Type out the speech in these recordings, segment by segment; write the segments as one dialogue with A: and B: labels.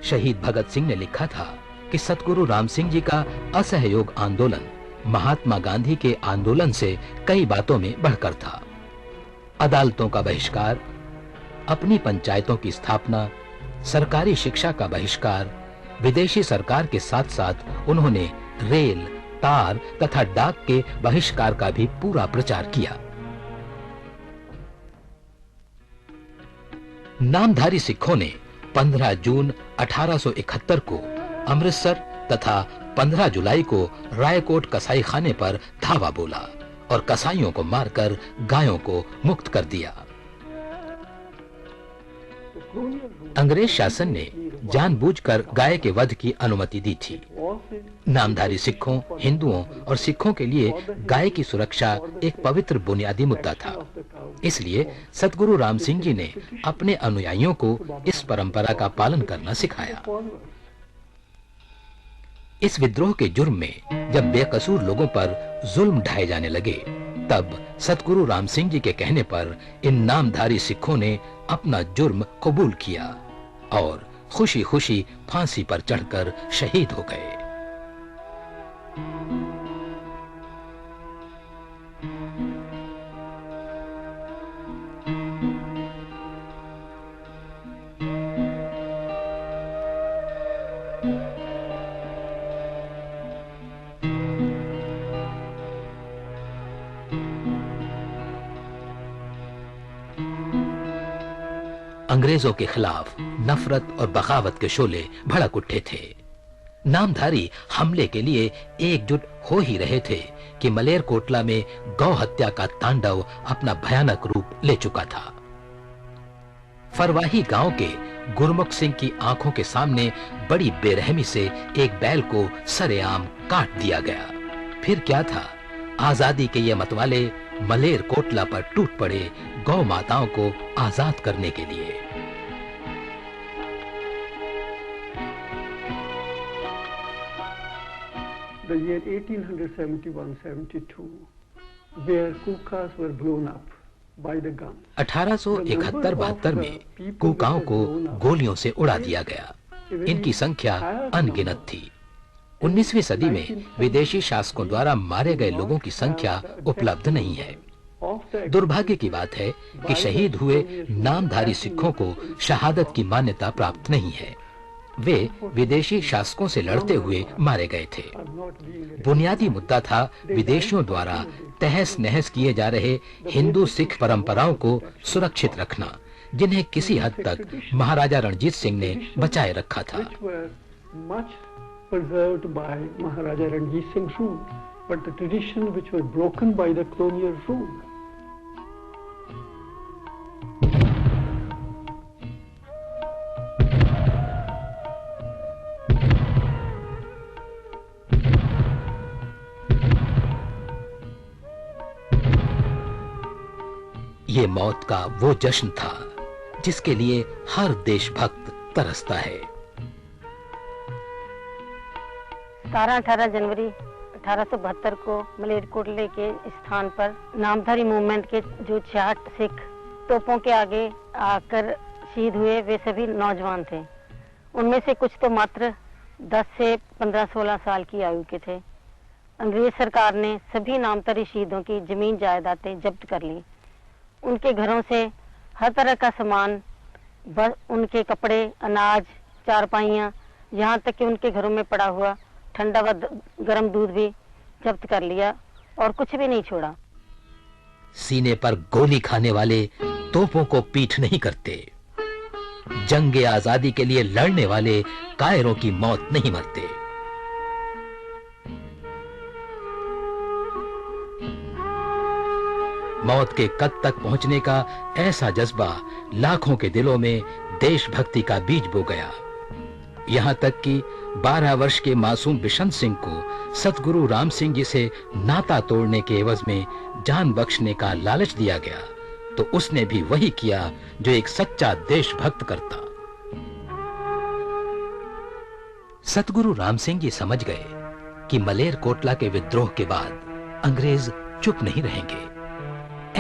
A: शहीद भगत सिंह ने लिखा था कि सतगुरु राम सिंह जी का असहयोग आंदोलन महात्मा गांधी के आंदोलन से कई बातों में बढ़कर था। अदालतों का बहिष्कार, अपनी पंचायतों की स्थापना, सरकारी शिक्षा का बहिष्कार, विदेशी सरकार के साथ-साथ उन्होंने रेल, तार तथा डाक के बहिष्कार का भी पूरा प्रचार किया। नामधारी सिखों ने 15 जून 1871 को अमृतसर तथा 15 जुलाई को रायकोट कसाई खाने पर धावा बोला और कसाईयों को मारकर गायों को मुक्त कर दिया। अंग्रेज शासन ने जानबूझकर गाय के वध की अनुमति दी थी। नामधारी सिखों, हिंदुओं और सिखों के लिए गाय की सुरक्षा एक पवित्र बुनियादी मुद्दा था। इसलिए सतगुरु राम सिंह जी ने अपने अनुयायियों को इस परंपरा का पालन करना सिखाया। इस विद्रोह के जुर्म में जब बेकसूर लोगों पर जुल्म ढाए जाने लगे, तब सतगुरु राम सिंह जी के कहने पर इन नामधारी सिखों ने अपना जुर्म कबूल किया और खुशी-खुशी फांसी पर चढ़कर शहीद हो गए। अंग्रेजों के खिलाफ नफरत और बगावत के शोले भड़क उठे थे। नामधारी हमले के लिए एकजुट हो ही रहे थे कि मलेरकोटला में गौ हत्या का तांडव अपना भयानक रूप ले चुका था। फरवाही गांव के गुरमुख सिंह की आंखों के सामने बड़ी बेरहमी से एक बैल को सरेआम काट दिया गया। फिर क्या था, आजादी के ये मतवाले मलेरकोटला पर टूट पड़े गौ माताओं को आजाद करने के लिए।
B: The year 1871-72, where kukas were blown up by the guns.
A: 1871-72 में कुकाओं को गोलियों से उड़ा दिया गया। इनकी संख्या अनगिनत थी। 19वीं सदी में विदेशी शासकों द्वारा मारे गए लोगों की संख्या उपलब्ध नहीं है। दुर्भाग्य की बात है कि शहीद हुए नामधारी सिखों को शहादत की मान्यता प्राप्त नहीं है। वे विदेशी शासकों से लड़ते हुए मारे गए थे। बुनियादी मुद्दा था विदेशियों द्वारा तहस नहस किए जा रहे हिंदू सिख परंपराओं को सुरक्षित रखना, जिन्हें किसी हद तक महाराजा रणजीत सिंह ने बचाए रखा था।
B: Preserved by Maharaja Ranjit Singh's rule, but the tradition which was broken by the colonial rule.
A: ये मौत का वो जश्न था जिसके लिए हर देशभक्त तरसता है।
C: 17-18 जनवरी 1872 को मलेरकोटले के स्थान पर नामधारी मूवमेंट के जो 66 सिख तोपों के आगे आकर शहीद हुए, वे सभी नौजवान थे। उनमें से कुछ तो मात्र 10 से 15-16 साल की आयु के थे। अंग्रेज सरकार ने सभी नामधारी शहीदों की जमीन जायदादें जब्त कर ली। उनके घरों से हर तरह का सामान, उनके कपड़े, अनाज, चारपाइयाँ, यहाँ तक कि उनके घरों में पड़ा हुआ ठंडा व गर्म दूध भी जब्त कर लिया और कुछ भी नहीं छोड़ा।
A: सीने पर गोली खाने वाले तोपों को पीठ नहीं करते। जंगे आजादी के लिए लड़ने वाले कायरों की मौत नहीं मरते। मौत के कद तक पहुंचने का ऐसा जज्बा लाखों के दिलों में देशभक्ति का बीज बो गया। यहां तक कि 12 वर्ष के मासूम बिशन सिंह को सतगुरु राम सिंह जी से नाता तोड़ने के एवज में जान बख्शने का लालच दिया गया, तो उसने भी वही किया जो एक सच्चा देशभक्त करता। सतगुरु राम सिंह जी समझ गए कि मलेरकोटला के विद्रोह के बाद अंग्रेज चुप नहीं रहेंगे।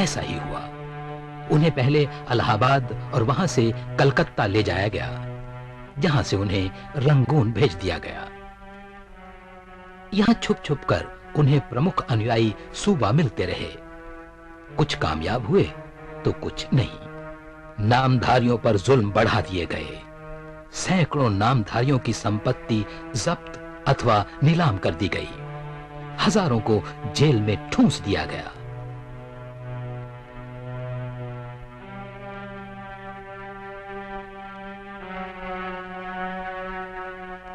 A: ऐसा ही हुआ। उन्हें पहले इलाहाबाद और वहां से कलकत्ता ले जाया गया। जहां से उन्हें रंगून भेज दिया गया। यहां छुप छुप कर उन्हें प्रमुख अनुयायी सूबा मिलते रहे। कुछ कामयाब हुए तो कुछ नहीं। नामधारियों पर जुल्म बढ़ा दिए गए। सैकड़ों नामधारियों की संपत्ति जब्त अथवा नीलाम कर दी गई। हजारों को जेल में ठूंस दिया गया।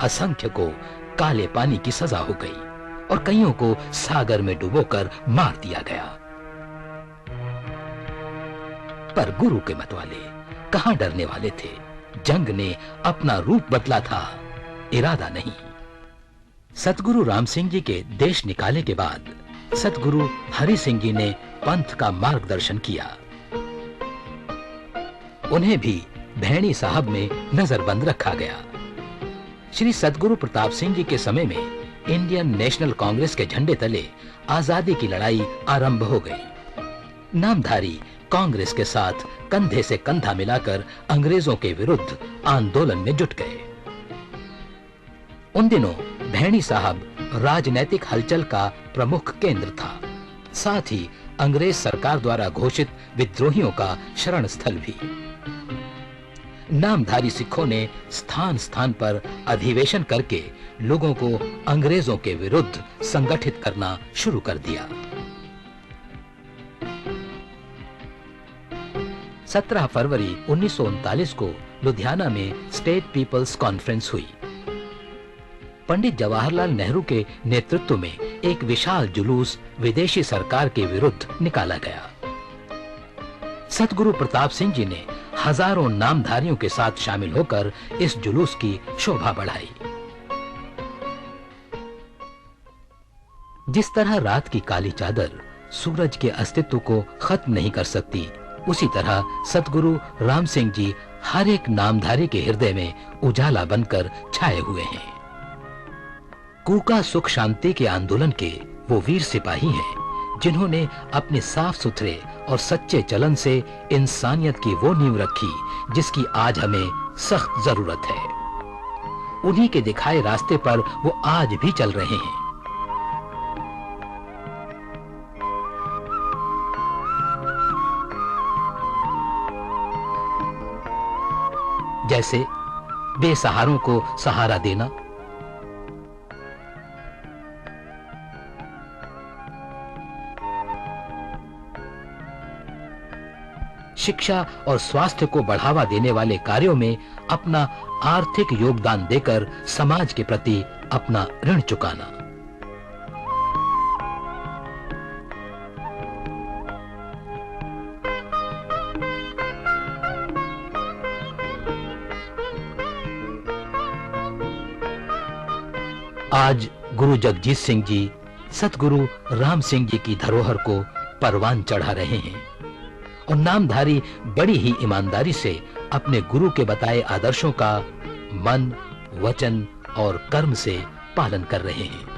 A: असंख्य को काले पानी की सजा हो गई और कईयों को सागर में डुबोकर मार दिया गया। पर गुरु के मतवाले कहां डरने वाले थे। जंग ने अपना रूप बदला था, इरादा नहीं। सतगुरु राम सिंह जी के देश निकाले के बाद सतगुरु हरि सिंह जी ने पंथ का मार्गदर्शन किया। उन्हें भी भैणी साहब में नजरबंद रखा गया। श्री सतगुरु प्रताप सिंह जी के समय में इंडियन नेशनल कांग्रेस के झंडे तले आजादी की लड़ाई आरंभ हो गई। नामधारी कांग्रेस के साथ कंधे से कंधा मिलाकर अंग्रेजों के विरुद्ध आंदोलन में जुट गए। उन दिनों भैणी साहब राजनैतिक हलचल का प्रमुख केंद्र था, साथ ही अंग्रेज सरकार द्वारा घोषित विद्रोहियों का शरण स्थल भी। नामधारी सिखों ने स्थान स्थान पर अधिवेशन करके लोगों को अंग्रेजों के विरुद्ध संगठित करना शुरू कर दिया। 17 फरवरी 1939 को लुधियाना में स्टेट पीपल्स कॉन्फ्रेंस हुई। पंडित जवाहरलाल नेहरू के नेतृत्व में एक विशाल जुलूस विदेशी सरकार के विरुद्ध निकाला गया। सतगुरु प्रताप सिंह जी ने हजारों नामधारियों के साथ शामिल होकर इस जुलूस की शोभा बढ़ाई। जिस तरह रात की काली चादर सूरज के अस्तित्व को खत्म नहीं कर सकती, उसी तरह सतगुरु राम सिंह जी हर एक नामधारी के हृदय में उजाला बनकर छाए हुए हैं। कूका सुख शांति के आंदोलन के वो वीर सिपाही हैं जिन्होंने अपने साफ सुथरे और सच्चे चलन से इंसानियत की वो नींव रखी जिसकी आज हमें सख्त जरूरत है। उन्हीं के दिखाए रास्ते पर वो आज भी चल रहे हैं। जैसे बेसहारों को सहारा देना, शिक्षा और स्वास्थ्य को बढ़ावा देने वाले कार्यों में अपना आर्थिक योगदान देकर समाज के प्रति अपना ऋण चुकाना। आज गुरु जगजीत सिंह जी सतगुरु राम सिंह जी की धरोहर को परवान चढ़ा रहे हैं और नामधारी बड़ी ही ईमानदारी से अपने गुरु के बताए आदर्शों का मन, वचन और कर्म से पालन कर रहे हैं।